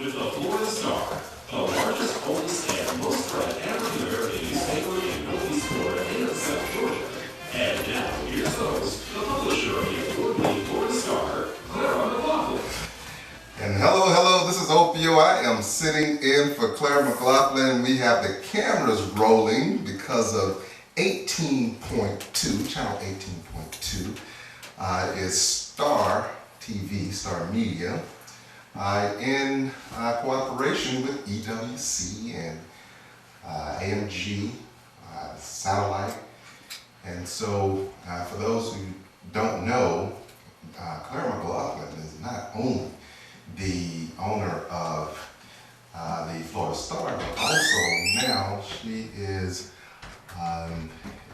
with the Florida Star, the largest, oldest, and most read African-American newspaper in Northeast Florida and South Georgia. And now, here's the host, the publisher of the award-winning Florida Star, Clara McLaughlin. And hello, this is Opio. I am sitting in for Claire McLaughlin. We have the cameras rolling because of 18.2, channel 18.2 is Star TV, Star Media, in cooperation with EWC and AMG Satellite. And so, for those who don't know, Claire McLaughlin is not only the owner of the Florida Star, but also now she is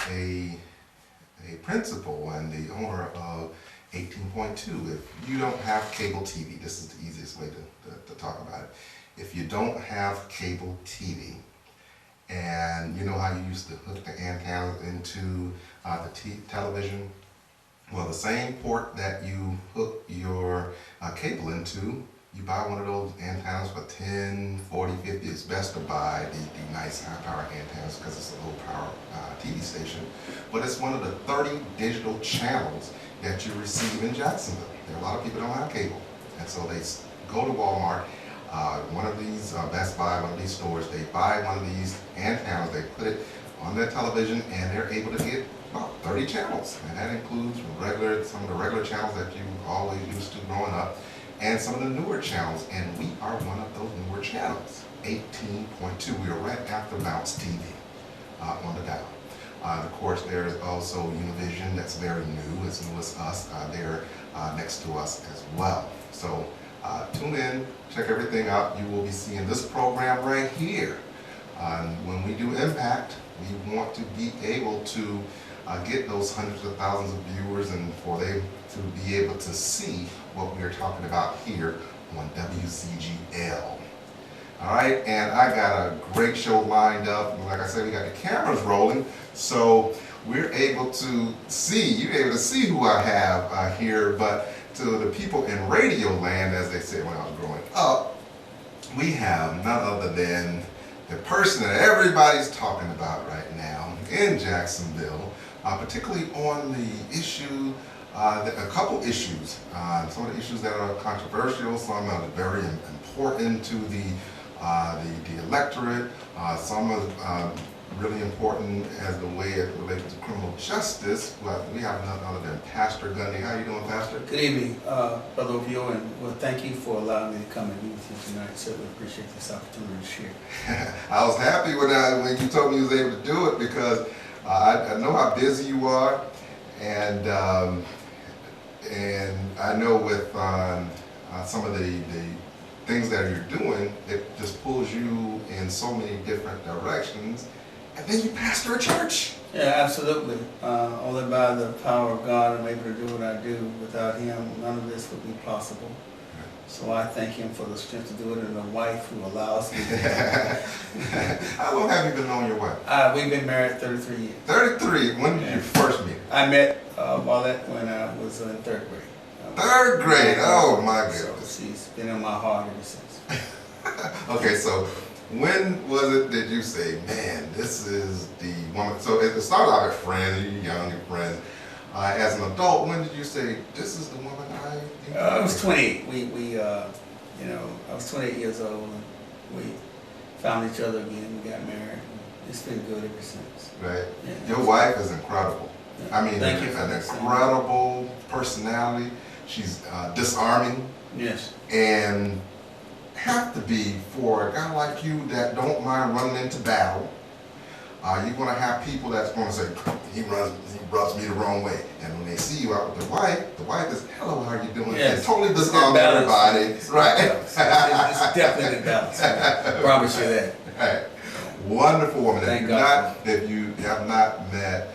a principal and the owner of 18.2. If you don't have cable TV, this is the easiest way to talk about it. If you don't have cable TV, and you know how you used to hook the antennas into the television, well, the same port that you hook your cable into, you buy one of those antennas for 10, 40, 50. It's best to buy the nice high power antennas because it's a low power TV station. But it's one of the 30 digital channels that you receive in Jacksonville. There are a lot of people who don't have cable. And so they go to Walmart, one of these, Best Buy, one of these stores, they buy one of these antennas, they put it on their television, and they're able to get about 30 channels. And that includes some of the regular channels that you always used to growing up, and some of the newer channels, and we are one of those newer channels, 18.2. We are right after Bounce TV on the dial. Of course, there's also Univision that's very new, as new as us. They're next to us as well. So tune in, check everything out. You will be seeing this program right here. When we do Impact, we want to be able to get those hundreds of thousands of viewers and for them to be able to see what we are talking about here on WCGL. All right, and I got a great show lined up. Like I said, we got the cameras rolling, so we're able to see, you're able to see who I have here, but to the people in radio land, as they said when I was growing up, we have none other than the person that everybody's talking about right now in Jacksonville, particularly on the issue, a couple issues, some of the issues that are controversial, some are very important to the electorate, some are really important as the way it relates to criminal justice. Well, we have none other than Pastor Gundy. How you doing, Pastor? Good evening, Brother Opio, and well, thank you for allowing me to come and meet with you tonight. Certainly appreciate this opportunity to share. I was happy when you told me you was able to do it because I know how busy you are, and I know with some of the things that you're doing, it just pulls you in so many different directions, and then you pastor a church. Yeah, absolutely. Only by the power of God I'm able to do what I do. Without Him, none of this would be possible. So I thank Him for the strength to do it, and a wife who allows me to do it. How long have you been knowing your wife? We've been married 33 years. 33. When did you first meet her? I met Marlette when I was in third grade. Third grade. Oh my So goodness. she's been in my heart ever since. Okay, so when was it that you say, man, this is the woman? So it started out as friends, you're young and friends. As an adult, when did you say, this is the woman I was 28. I was 28 years old, and we found each other again. We got married. It's been good ever since. Right. Yeah. Your wife is incredible. Yeah. I mean, Thank you an for that. incredible personality. She's disarming, Yes. and have to be for a guy like you that don't mind running into battle. You're going to have people that's going to say, he rubs me the wrong way. And when they see you out with the wife is, hello, how you doing? Yes. And totally disarm everybody. Right. It's definitely balance. I promise you that. Right. Wonderful woman. Thank God. If you have not met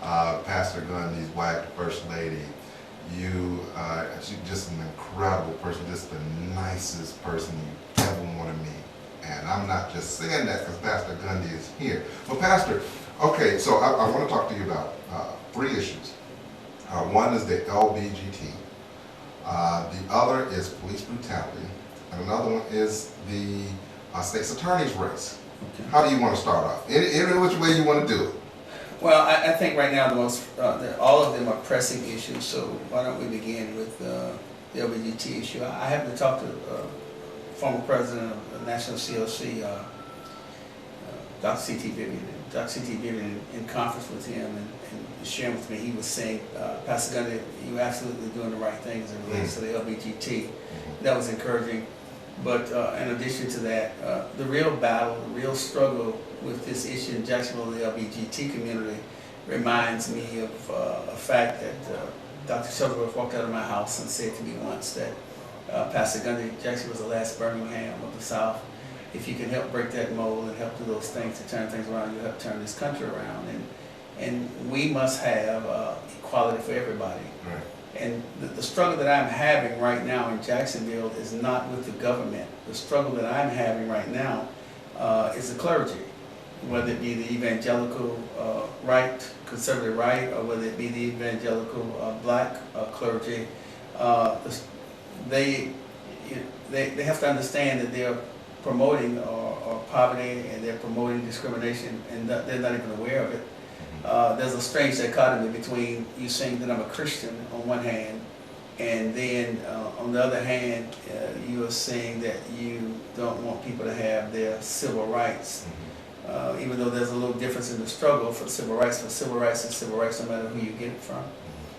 Pastor Gundy's wife, the First Lady, she's just an incredible person, just the nicest person you ever want to meet. And I'm not just saying that because Pastor Gundy is here. But Pastor, okay, so I want to talk to you about 3 issues. One is the LBGT. The other is police brutality. and another one is the state's attorney's race. Okay. How do you want to start off? Any which way you want to do it. Well, I think right now all of them are pressing issues, so why don't we begin with the LBGT issue? I happened to talk to former president of the National COC, Dr. C.T. Vivian. Dr. C.T. Vivian in conference with him and sharing with me, he was saying, Pastor Gundy, you're absolutely doing the right thing as it relates to the LBGT. That was encouraging. But in addition to that, the real battle, the real struggle with this issue in Jacksonville, the LBGT community, reminds me of a fact that Dr. Shuttleworth walked out of my house and said to me once that Pastor Gundy, Jackson was the last Birmingham of the South. If you can help break that mold and help do those things to turn things around, you help turn this country around. And we must have equality for everybody. Right. And the struggle that I'm having right now in Jacksonville is not with the government. The struggle that I'm having right now is the clergy, whether it be the evangelical right, conservative right, or whether it be the evangelical black clergy. They have to understand that they're promoting poverty and they're promoting discrimination, and they're not even aware of it. There's a strange dichotomy between you saying that I'm a Christian on one hand, and then on the other hand, you are saying that you don't want people to have their civil rights. Even though there's a little difference in the struggle for civil rights, but civil rights is civil rights no matter who you get it from.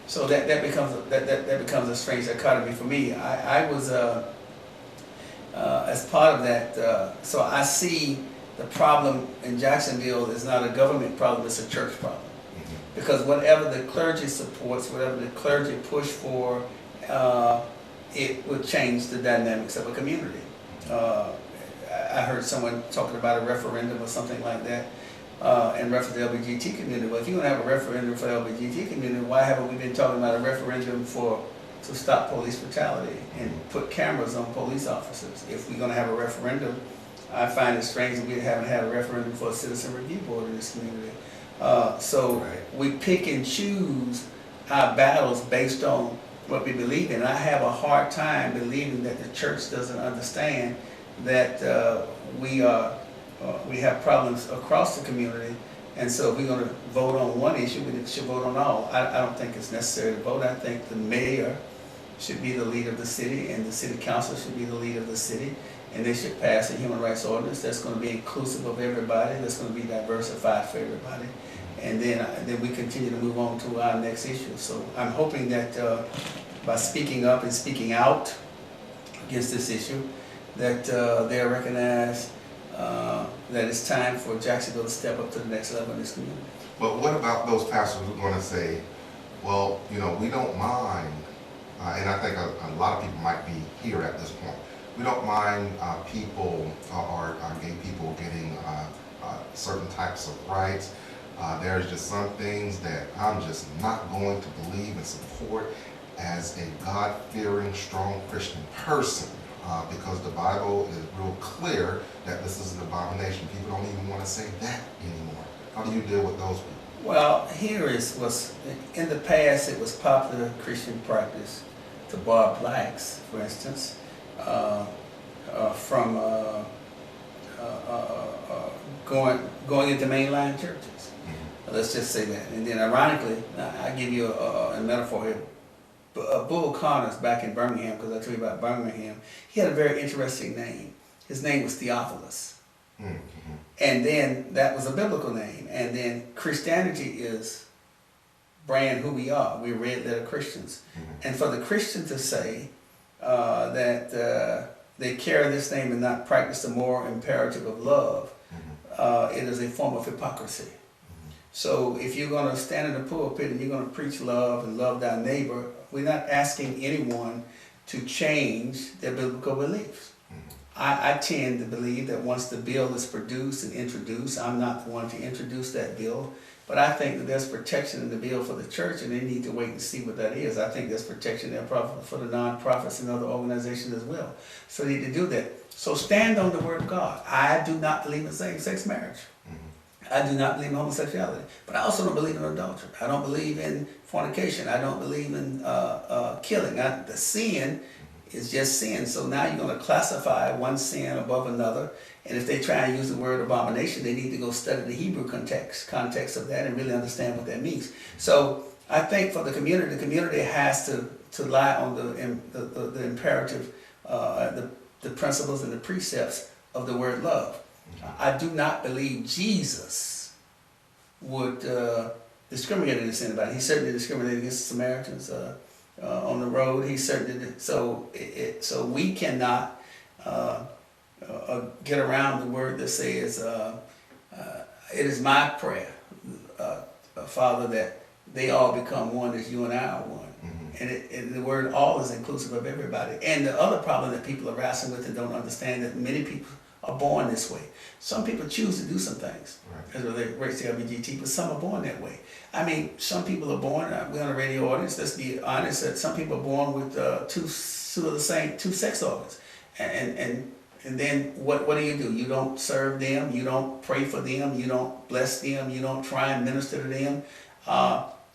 So that becomes a strange dichotomy for me. I was as part of that, so I see the problem in Jacksonville is not a government problem, it's a church problem. Because whatever the clergy supports, whatever the clergy push for, it will change the dynamics of a community. I heard someone talking about a referendum or something like that in reference to the LBGT community. Well, if you're going to have a referendum for the LBGT community, why haven't we been talking about a referendum to stop police brutality and put cameras on police officers? If we're going to have a referendum, I find it strange that we haven't had a referendum for a citizen review board in this community. So we pick and choose our battles based on what we believe in. I have a hard time believing that the church doesn't understand that we have problems across the community, and so if we're going to vote on one issue, we should vote on all. I don't think it's necessary to vote. I think the mayor should be the leader of the city, and the city council should be the leader of the city, and they should pass a human rights ordinance that's going to be inclusive of everybody, that's going to be diversified for everybody, and then we continue to move on to our next issue. So I'm hoping that by speaking up and speaking out against this issue, that they'll recognize that it's time for Jacksonville to step up to the next level in this community. But what about those pastors who are going to say, well, you know, we don't mind, and I think a lot of people might be here at this point, we don't mind people or gay people getting certain types of rights. There's just some things that I'm just not going to believe and support as a God-fearing, strong Christian person. Because the Bible is real clear that this is an abomination. People don't even want to say that anymore. How do you deal with those people? Well, here is what's, in the past it was popular Christian practice to bar blacks, for instance, from going into mainline churches. Let's just say that. And then ironically, I give you a metaphor here. Bull Connors back in Birmingham, because I told you about Birmingham, he had a very interesting name. His name was Theophilus. And then that was a biblical name. And then Christianity is brand who we are. We're red letter Christians. And for the Christian to say that they carry this name and not practice the moral imperative of love, it is a form of hypocrisy. So if you're going to stand in the pulpit and you're going to preach love and love thy neighbor, we're not asking anyone to change their biblical beliefs. I tend to believe that once the bill is produced and introduced, I'm not the one to introduce that bill, but I think that there's protection in the bill for the church, and they need to wait and see what that is. I think there's protection there for the nonprofits and other organizations as well. So they need to do that. So stand on the word of God. I do not believe in same-sex marriage. I do not believe in homosexuality, but I also don't believe in adultery. I don't believe in fornication. I don't believe in killing. The sin is just sin. So now you're going to classify one sin above another. And if they try and use the word abomination, they need to go study the Hebrew context of that and really understand what that means. So I think for the community has to lie on the imperative, the principles and the precepts of the word love. I do not believe Jesus would discriminate against anybody. He certainly discriminated against the Samaritans on the road. He certainly did. So we cannot get around the word that says, it is my prayer, Father, that they all become one as you and I are one. And the word all is inclusive of everybody. And the other problem that people are wrestling with and don't understand that many people are born this way. Some people choose to do some things as it relates to LGBT, but some are born that way. I mean, some people are born, we're on a radio audience, let's be honest, that some people are born with two sex organs. And then what do? You don't serve them, you don't pray for them, you don't bless them, you don't try and minister to them.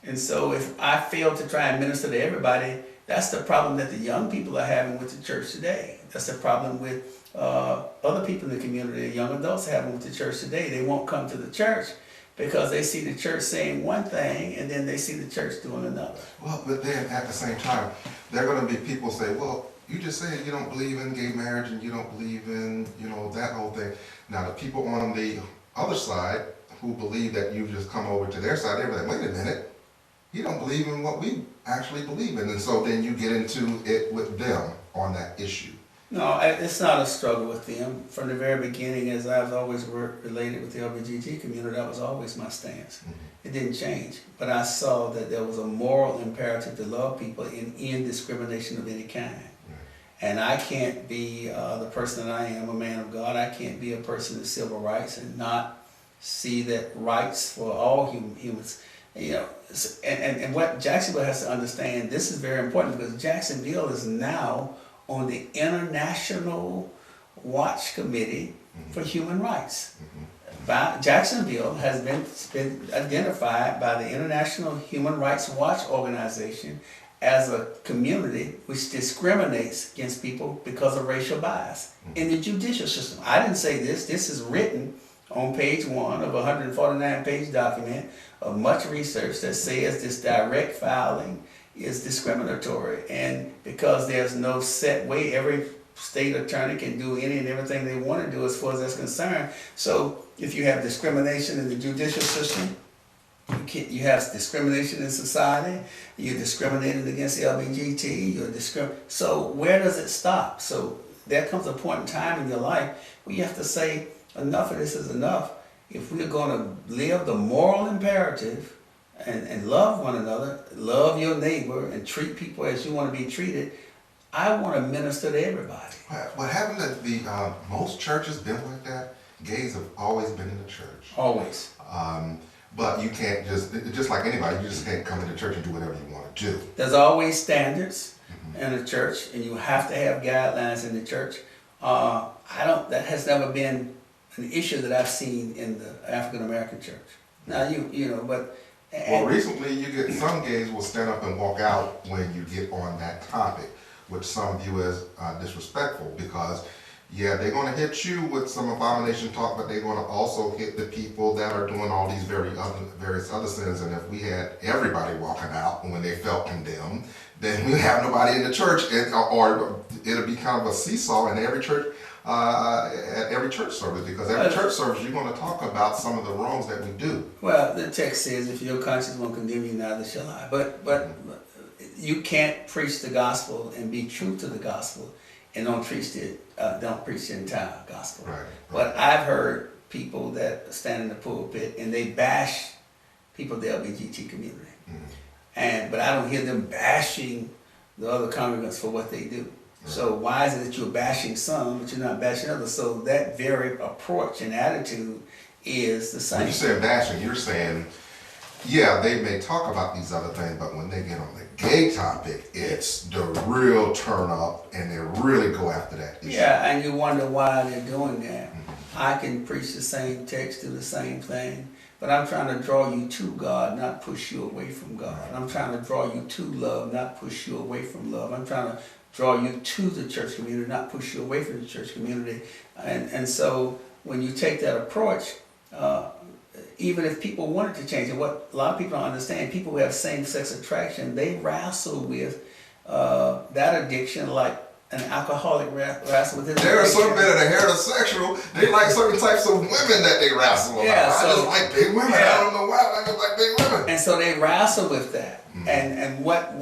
And so if I fail to try and minister to everybody, that's the problem that the young people are having with the church today. That's the problem with other people in the community, young adults having with the church today. They won't come to the church because they see the church saying one thing and then they see the church doing another. Well, but then at the same time, there are going to be people say, well, you just said you don't believe in gay marriage and you don't believe in, that whole thing. Now, the people on the other side who believe that you've just come over to their side, they're like, wait a minute, you don't believe in what we actually believe in. And so then you get into it with them on that issue. No, it's not a struggle with them. From the very beginning, as I've always worked related with the LGBT community, that was always my stance. It didn't change. But I saw that there was a moral imperative to love people in discrimination of any kind. And I can't be the person that I am, a man of God. I can't be a person of civil rights and not see that rights for all humans. And what Jacksonville has to understand, this is very important because Jacksonville is now on the International Watch Committee for Human Rights. Jacksonville has been identified by the International Human Rights Watch Organization as a community which discriminates against people because of racial bias in the judicial system. I didn't say this. This is written on page 1 of a 149-page document of much research that says this direct filing is discriminatory, and because there's no set way, every state attorney can do any and everything they want to do as far as that's concerned. So if you have discrimination in the judicial system, you have discrimination in society, you're discriminating against the LGBT, so where does it stop? So there comes a point in time in your life where you have to say, enough of this is enough. If we're going to live the moral imperative and love one another, love your neighbor, and treat people as you want to be treated, I want to minister to everybody. What happened to most churches been like that? Gays have always been in the church. Always. But you can't just like anybody, you just can't come into church and do whatever you want to do. There's always standards in the church, and you have to have guidelines in the church. That has never been an issue that I've seen in the African American church. Now well, recently you get some gays will stand up and walk out when you get on that topic, which some view as disrespectful because, yeah, they're going to hit you with some abomination talk, but they're going to also hit the people that are doing all these various other sins. And if we had everybody walking out when they felt condemned, then we'd have nobody in the church, or it'll be kind of a seesaw in every church. At every church service, because every church service you're going to talk about some of the wrongs that we do. Well, the text says, if your conscience won't condemn you, neither shall I. But you can't preach the gospel and be true to the gospel and don't preach the entire gospel. Right. But I've heard people that stand in the pulpit and they bash people in the LGBT community. But I don't hear them bashing the other congregants for what they do. So why is it that you're bashing some, but you're not bashing others? So that very approach and attitude is the same. When you say bashing, you're saying, yeah, they may talk about these other things, but when they get on the gay topic, it's the real turn up, and they really go after that issue. Yeah, and you wonder why they're doing that. I can preach the same text, do the same thing, but I'm trying to draw you to God, not push you away from God. I'm trying to draw you to love, not push you away from love. I'm trying to draw you to the church community, not push you away from the church community. And so when you take that approach, even if people wanted to change it, what a lot of people don't understand, people who have same-sex attraction, they wrestle with that addiction like an alcoholic wrestle with his There are some addiction. men that are heterosexual. They like certain types of women that they wrestle with. Yeah, I just like big women. yeah. I don't know why I just like big women. And so they wrestle with that. And what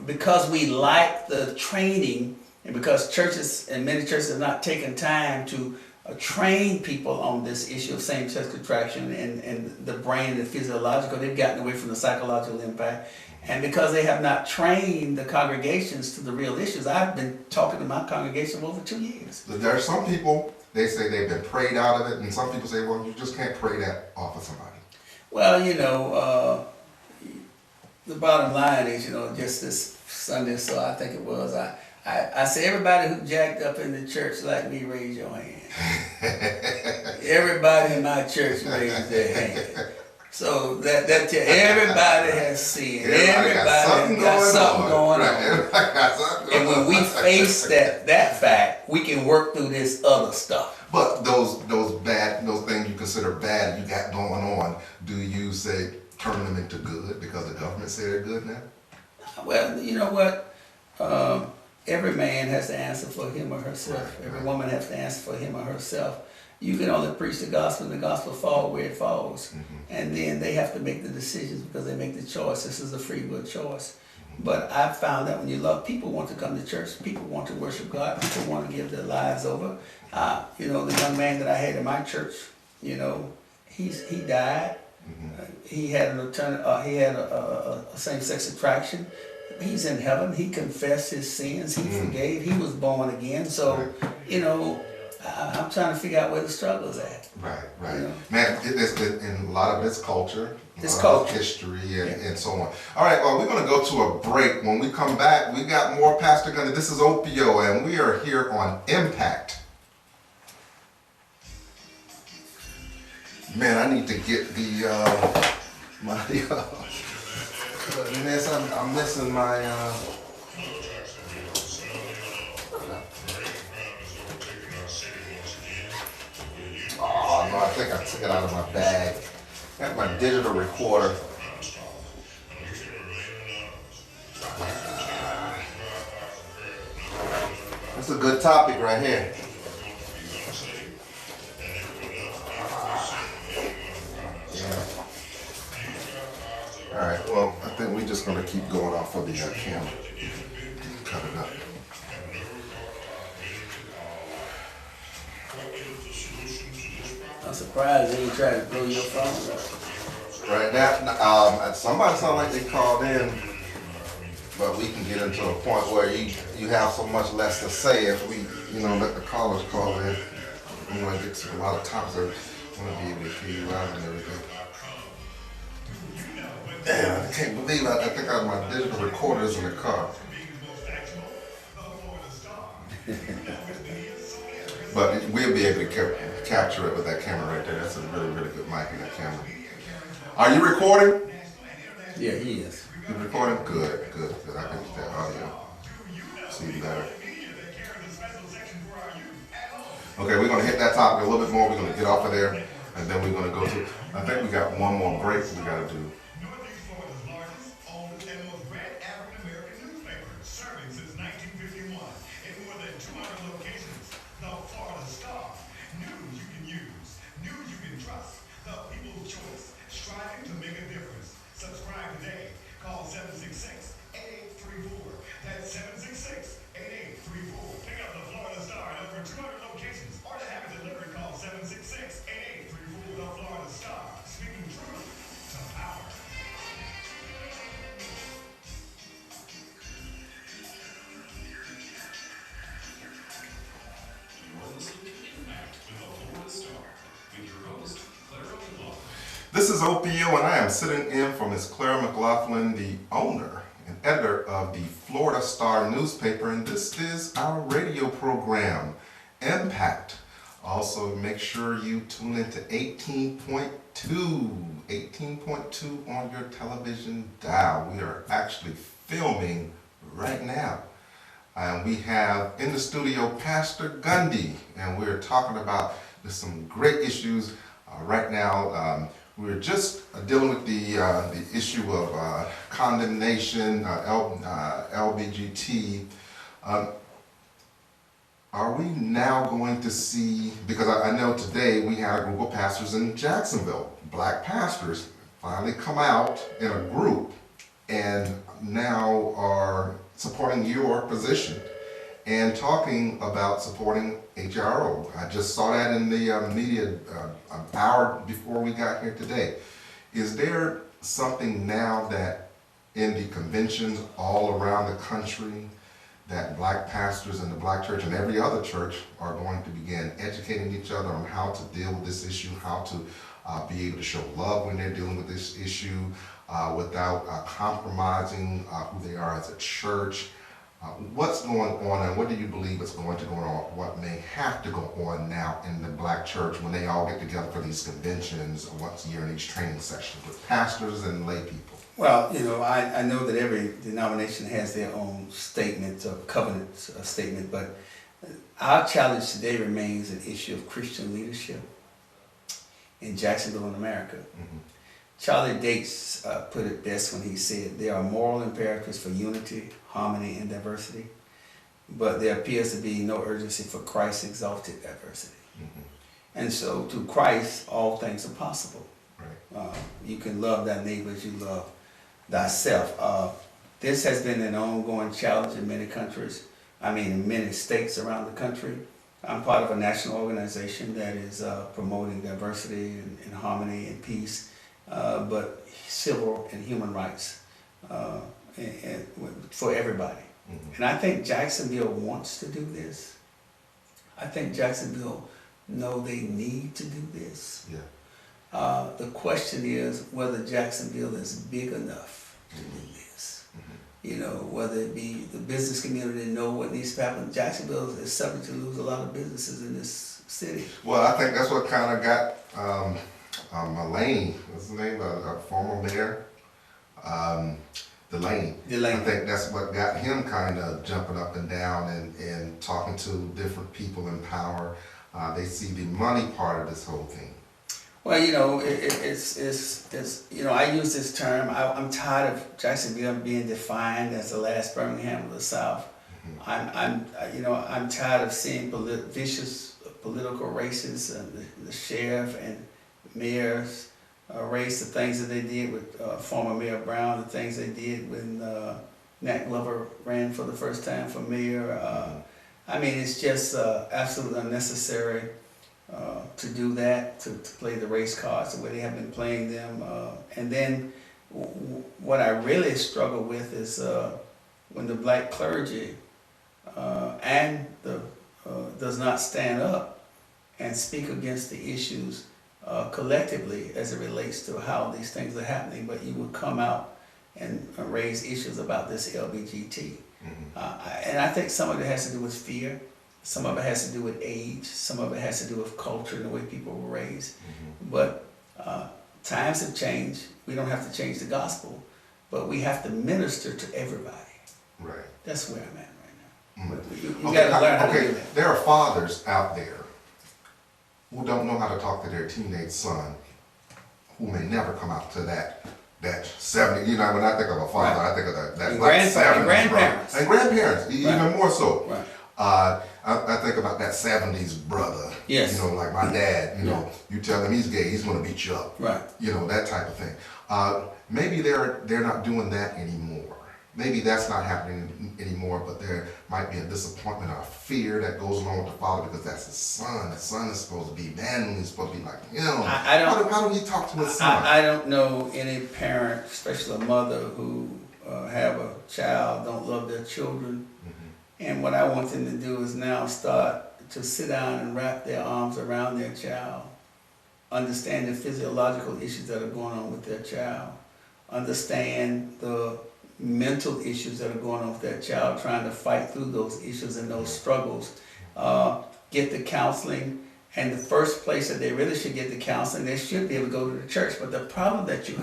because we like the training, and because churches and many churches have not taken time to train people on this issue of same-sex attraction and the brain and the physiological, they've gotten away from the psychological impact. And because they have not trained the congregations to the real issues, I've been talking to my congregation for over 2 years. There are some people, they say they've been prayed out of it, and some people say, well, you just can't pray that off of somebody. Well, the bottom line is, just this Sunday, so I think it was, I say everybody who jacked up in the church like me, raise your hand. Everybody in my church raised their hand. So that everybody has sinned. Everybody got something going on. Everybody got something going And when we face that fact, we can work through this other stuff. But those things you consider bad you got going on, do you say turn them into good because the government say they're good now? Well, you know what? Every man has to answer for him or herself. Every woman has to answer for him or herself. You can only preach the gospel, and the gospel falls where it falls. And then they have to make the decisions because they make the choice. This is a free will choice. But I've found that when you love, people want to come to church, people want to worship God, people want to give their lives over. The young man that I had in my church, he died. He had a same-sex attraction. He's in heaven. He confessed his sins. He forgave. He was born again. So, I'm trying to figure out where the struggle is at. Right. Man, it's in a lot of this culture, history, and so on. All right, well, we're going to go to a break. When we come back, we got more Pastor Gunny. This is Opio, and we are here on Impact. Man, I need to get I'm missing my, oh no, I think I took it out of my bag. Got my digital recorder. That's a good topic right here. All right, well, I think we're just going to keep going off of the camera. Cut it up. I'm surprised they ain't trying to blow your phone up. Right now, somebody sounded like they called in, but we can get into a point where you have so much less to say if we, let the callers call in. We want to get to a lot of topics. I want to be able to hear you out and everything. Damn, I can't believe I think I have my digital recorders in the car. But we'll be able to capture it with that camera right there. That's a really, really good mic in that camera. Are you recording? Yeah, he is. You recording? Good. I can get that audio. See better. Okay, we're going to hit that topic a little bit more. We're going to get off of there, and then we're going to go to, I think we got one more break we got to do. This is Opio, and I am sitting in for Ms. Clara McLaughlin, the owner and editor of the Florida Star newspaper, and this is our radio program, Impact. Also, make sure you tune into 18.2 on your television dial. We are actually filming right now. And we have in the studio Pastor Gundy, and we're talking about some great issues right now. We're just dealing with the issue of condemnation, LBGT. Are we now going to see, because I know today we had a group of pastors in Jacksonville, black pastors, finally come out in a group and now are supporting your position and talking about supporting HRO. I just saw that in the media an hour before we got here today. Is there something now that in the conventions all around the country that black pastors in the black church and every other church are going to begin educating each other on how to deal with this issue, how to be able to show love when they're dealing with this issue without compromising who they are as a church? What's going on, and what do you believe is going to go on, what may have to go on now in the black church when they all get together for these conventions once a year in these training sessions with pastors and lay people? Well, you know, I know that every denomination has their own statement or covenant statement, but our challenge today remains an issue of Christian leadership in Jacksonville and America. Mm-hmm. Charlie Dates put it best when he said, there are moral imperatives for unity, harmony, and diversity, but there appears to be no urgency for Christ's exalted diversity. Mm-hmm. And so through Christ, all things are possible. Right. You can love thy neighbor as you love thyself. This has been an ongoing challenge in many countries, in many states around the country. I'm part of a national organization that is promoting diversity and harmony and peace, but civil and human rights and for everybody. Mm-hmm. And I think Jacksonville wants to do this. I think Jacksonville know they need to do this. Yeah. The question is whether Jacksonville is big enough to do this. Mm-hmm. You know, whether it be the business community know what needs to happen. Jacksonville is subject to lose a lot of businesses in this city. Well, I think that's what kind of got Mulaney, what's his name, a former mayor, Delaney. I think that's what got him kind of jumping up and down and talking to different people in power. They see the money part of this whole thing. Well, you know, it's you know, I use this term. I'm tired of Jacksonville being defined as the last Birmingham of the South. Mm-hmm. I'm tired of seeing vicious political races and the sheriff and mayor's race, the things that they did with former Mayor Brown, the things they did when Nat Glover ran for the first time for mayor. It's just absolutely unnecessary to do that, to play the race cards the way they have been playing them. And then what I really struggle with is when the black clergy does not stand up and speak against the issues collectively as it relates to how these things are happening, but you would come out and raise issues about this LBGT. Mm-hmm. And I think some of it has to do with fear. Some of it has to do with age. Some of it has to do with culture and the way people were raised. Mm-hmm. But times have changed. We don't have to change the gospel, but we have to minister to everybody. Right. That's where I'm at right now. Mm-hmm. You got to learn how to do that. There are fathers out there who don't know how to talk to their teenage son, who may never come out to that 70, when I think of a father, right. I think of that grandparents. And grandparents, right. Even more so. Right. I think about that 70s brother, yes. Like my dad, you tell him he's gay, he's gonna beat you up. Right. That type of thing. Maybe they're not doing that anymore. Maybe that's not happening anymore, but there might be a disappointment or a fear that goes along with the father because that's his son. The son is supposed to be manly, he's supposed to be like him. How do he talk to his son? I don't know any parent, especially a mother, who have a child, don't love their children. Mm-hmm. And what I want them to do is now start to sit down and wrap their arms around their child, understand the physiological issues that are going on with their child, understand the mental issues that are going on with that child, trying to fight through those issues and those struggles, get the counseling. And the first place that they really should get the counseling, they should be able to go to the church. But the problem that you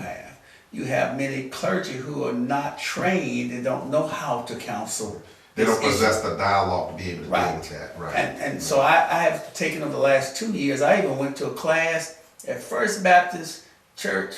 have many clergy who are not trained and don't know how to counsel They don't this issue. possess the dialogue to be able to deal Right. with that, right? And so I have taken over the last 2 years, I even went to a class at First Baptist Church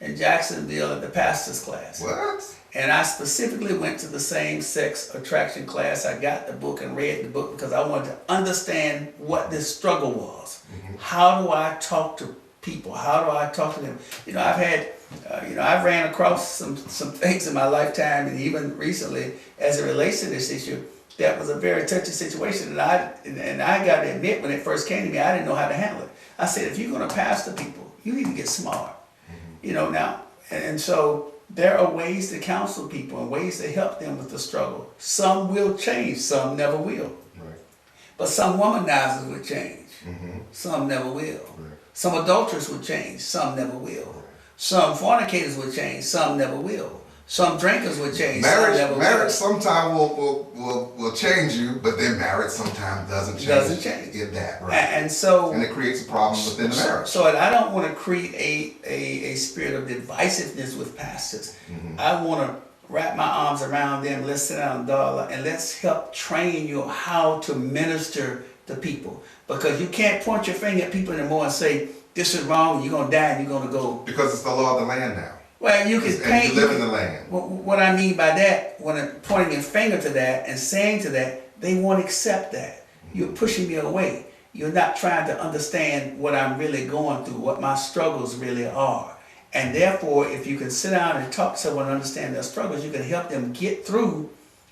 in Jacksonville at the pastor's class. What? And I specifically went to the same-sex attraction class. I got the book and read the book because I wanted to understand what this struggle was. How do I talk to people? How do I talk to them? You know, I've had, I've ran across some things in my lifetime, and even recently, as it relates to this issue, that was a very touchy situation. And I got to admit, when it first came to me, I didn't know how to handle it. I said, if you're going to pastor people, you need to get smart. You know, now, and so there are ways to counsel people and ways to help them with the struggle. Some will change, some never will. Right. But some womanizers will change, Mm-hmm. some never will. Right. Some adulterers will change, some never will. Some fornicators will change, some never will. Some drinkers will change, some never Marriage will. sometimes will change you, but then marriage sometimes doesn't change. Doesn't change. In that, right? And so, And it creates a problem within the marriage. So I don't want to create a spirit of divisiveness with pastors. Mm-hmm. I want to wrap my arms around them. Let's sit down, darling, and let's help train you how to minister to people. Because you can't point your finger at people anymore and say, this is wrong, you're going to die, and you're going to go. Because it's the law of the land now. Well, you can And paint. you live in the land. What I mean by that, when I'm pointing a finger to that and saying to that, they won't accept that. You're pushing me away. You're not trying to understand what I'm really going through, what my struggles really are. And therefore, if you can sit down and talk to someone and understand their struggles, you can help them get through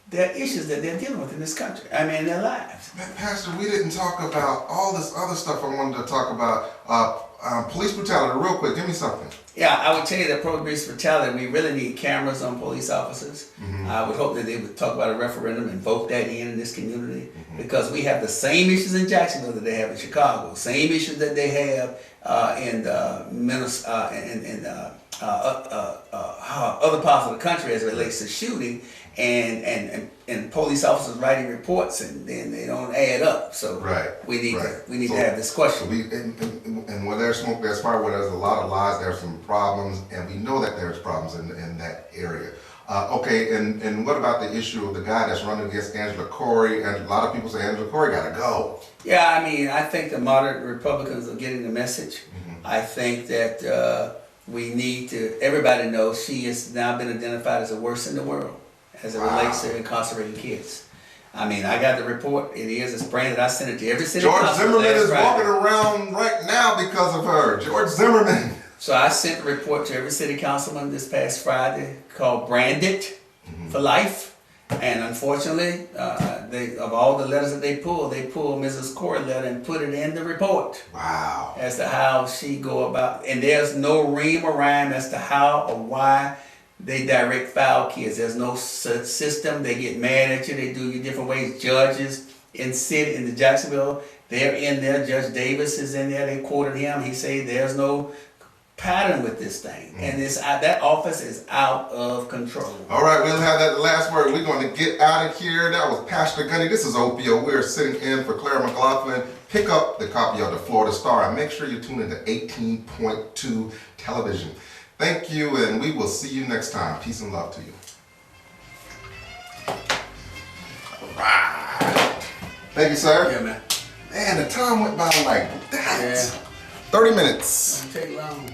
their issues that they're dealing with in this country. I mean, in their lives. Pastor, we didn't talk about all this other stuff I wanted to talk about. Police brutality, real quick, give me something. Yeah, I would tell you that police brutality, we really need cameras on police officers. I would hope that they would talk about a referendum and vote that in this community, because we have the same issues in Jacksonville that they have in Chicago, same issues that they have in Minnesota, other parts of the country as it relates to shooting, and police officers writing reports and then they don't add up. So Right, we need right. to have this question. And where there's smoke, there's fire. Where there's a lot of lies, there's some problems, and we know that there's problems in that area. Okay, and what about the issue of the guy that's running against Angela Corey? And a lot of people say Angela Corey gotta go. Yeah, I mean, I think the moderate Republicans are getting the message. I think that we need to, everybody knows she has now been identified as the worst in the world as it relates to incarcerating kids. I mean, I got the report. It's branded. I sent it to every city George council Zimmerman last is Friday. walking around right now because of her. George Zimmerman. So I sent the report to every city councilman this past Friday called Branded for Life. And unfortunately, of all the letters that they pulled Mrs. Corey's letter and put it in the report Wow. as to how she go about. And there's no rhyme or rhyme as to how or why they direct foul kids. There's no system. They get mad at you. They do you different ways. Judges in the Jacksonville, they're in there. Judge Davis is in there. They quoted him. He said there's no pattern with this thing, and that office is out of control. All right, we'll have that last word. We're going to get out of here. That was Pastor Gunny. This is OPO. We're sitting in for Clara McLaughlin. Pick up the copy of the Florida Star and make sure you tune into 18.2 television. Thank you, and we will see you next time. Peace and love to you. All right. Thank you, sir. Yeah, man. Man, the time went by like that. Yeah. 30 minutes. Doesn't take long.